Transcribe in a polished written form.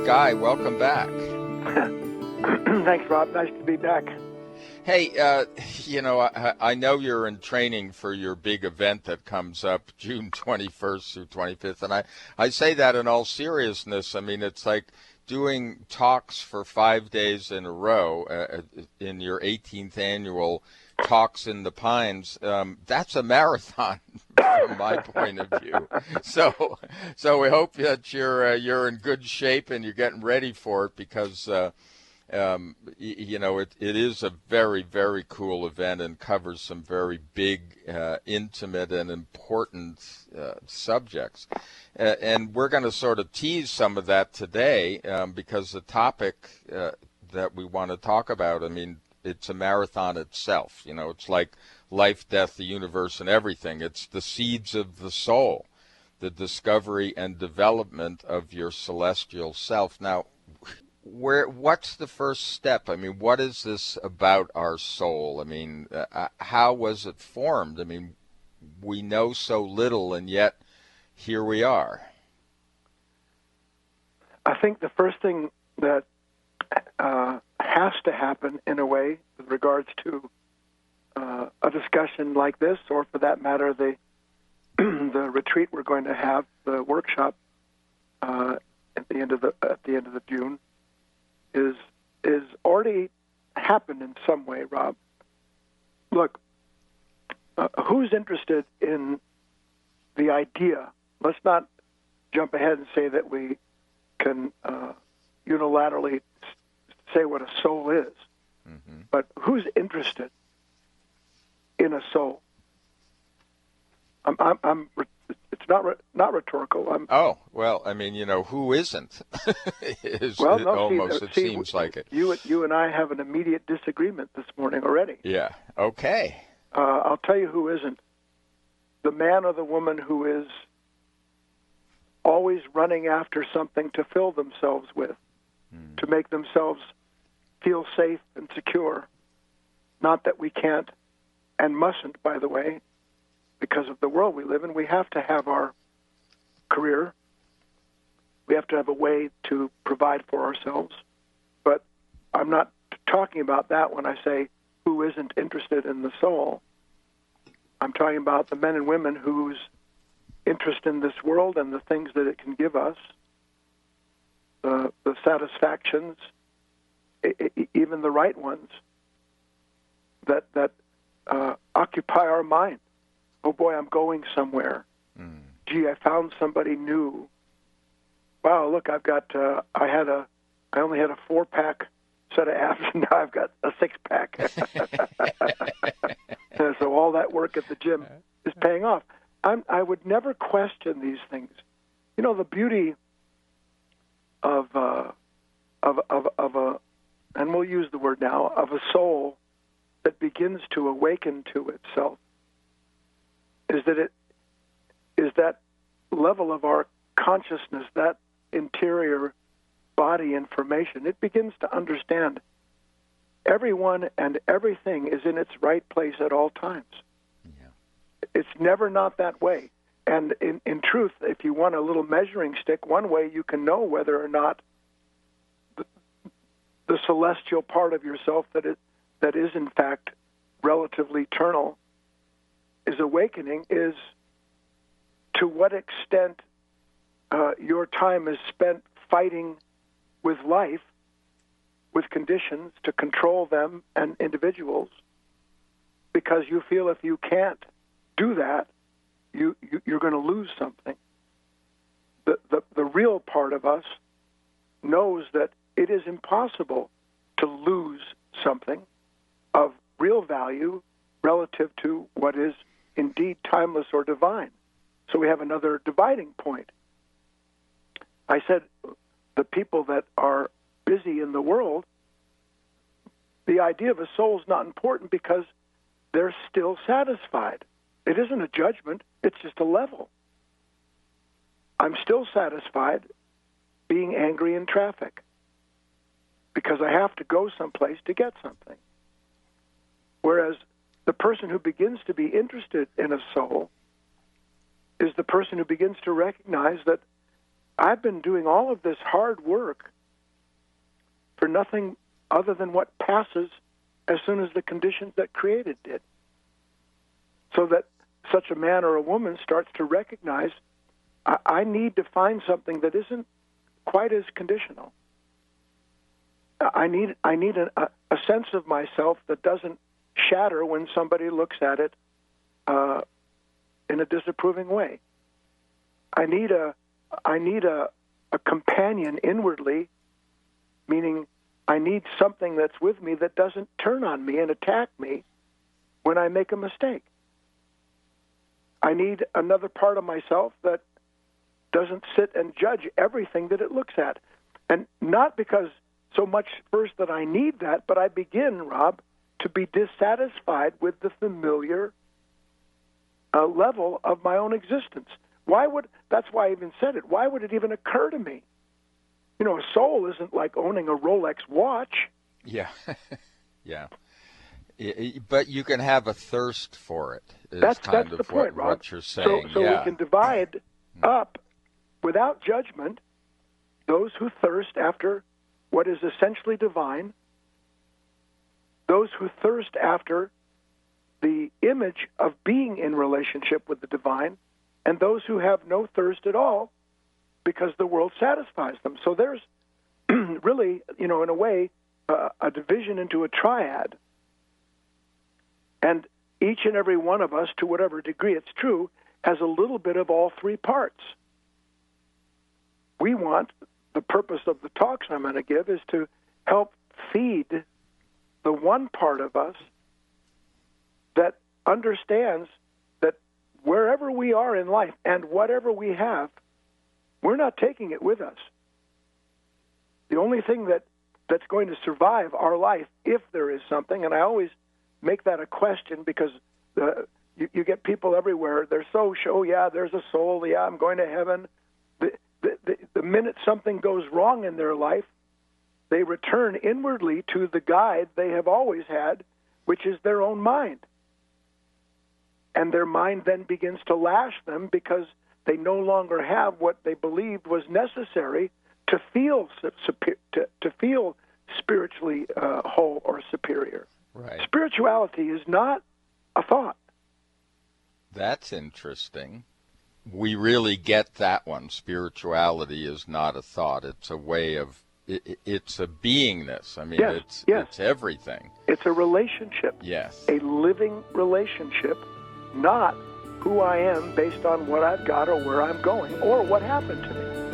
Guy, welcome back. Thanks, Rob. Nice to be back. Hey, I know you're in training for your big event that comes up June 21st through 25th, and I say that in all seriousness. I mean, it's like doing talks for 5 days in a row in your 18th annual Talks in the Pines. That's a marathon from my point of view. So we hope that you're in good shape and you're getting ready for it, because it is a very, very cool event and covers some very big, intimate, and important subjects. And we're going to sort of tease some of that today, because the topic that we want to talk about, I mean, it's a marathon itself. It's like life, death, the universe, and everything. It's the seeds of the soul, the discovery and development of your celestial self. Now, what's the first step? I mean, what is this about our soul? I mean, how was it formed? I mean, we know so little, and yet here we are. I think the first thing that has to happen, in a way, with regards to a discussion like this, or for that matter, the retreat we're going to have, the workshop at the end of June, is already happened in some way, Rob. Look, who's interested in the idea? Let's not jump ahead and say that we can unilaterally say what a soul is. Mm-hmm. But who's interested in a soul? It's not rhetorical. I mean, who isn't? Seems like it. You and I have an immediate disagreement this morning already. Yeah. Okay. I'll tell you who isn't. The man or the woman who is always running after something to fill themselves with, to make themselves feel safe and secure. Not that we can't and mustn't, by the way, because of the world we live in. We have to have our career. We have to have a way to provide for ourselves. But I'm not talking about that when I say who isn't interested in the soul. I'm talking about the men and women whose interest in this world and the things that it can give us, the satisfactions, even the right ones, that occupy our mind. Oh boy, I'm going somewhere. Gee, I found somebody new. Wow, look, I only had a 4-pack set of abs, and now I've got a 6-pack. So all that work at the gym is paying off. I would never question these things. The beauty of a, and we'll use the word now, of a soul that begins to awaken to itself, is that it is that level of our consciousness, that interior body information. It begins to understand everyone and everything is in its right place at all times. Yeah. It's never not that way. And in truth, if you want a little measuring stick, one way you can know whether or not the celestial part of yourself that is in fact relatively eternal is awakening is to what extent your time is spent fighting with life, with conditions to control them and individuals, because you feel if you can't do that, you're going to lose something. The real part of us knows that it is impossible to lose something of real value relative to what is indeed timeless or divine. So we have another dividing point. I said the people that are busy in the world, the idea of a soul is not important because they're still satisfied. It isn't a judgment, it's just a level. I'm still satisfied being angry in traffic because I have to go someplace to get something. Whereas the person who begins to be interested in a soul is the person who begins to recognize that I've been doing all of this hard work for nothing other than what passes as soon as the conditions that create it did. So that such a man or a woman starts to recognize, I need to find something that isn't quite as conditional. I need a sense of myself that doesn't shatter when somebody looks at it in a disapproving way. I need a companion inwardly, meaning I need something that's with me that doesn't turn on me and attack me when I make a mistake. I need another part of myself that doesn't sit and judge everything that it looks at. And not because so much first that I need that, but I begin, Rob, to be dissatisfied with the familiar level of my own existence. That's why I even said it. Why would it even occur to me? You know, a soul isn't like owning a Rolex watch. Yeah. Yeah. But you can have a thirst for it. That's the point, Rob. What you're saying. So we can divide up, without judgment, those who thirst after what is essentially divine, those who thirst after the image of being in relationship with the divine, and those who have no thirst at all because the world satisfies them. So there's really, in a way, a division into a triad. And each and every one of us, to whatever degree it's true, has a little bit of all three parts. The purpose of the talks I'm going to give is to help feed the one part of us that understands that wherever we are in life and whatever we have, we're not taking it with us. The only thing that's going to survive our life, if there is something, and I always make that a question because you get people everywhere, they're so sure, yeah, there's a soul, yeah, I'm going to heaven. The minute something goes wrong in their life, they return inwardly to the guide they have always had, which is their own mind. And their mind then begins to lash them because they no longer have what they believed was necessary to feel spiritually whole or superior. Right. Spirituality is not a thought. That's interesting. We really get that one. Spirituality is not a thought. It's a way of, it's a beingness. I mean, yes. It's everything. It's a relationship. Yes. A living relationship, not who I am based on what I've got or where I'm going or what happened to me.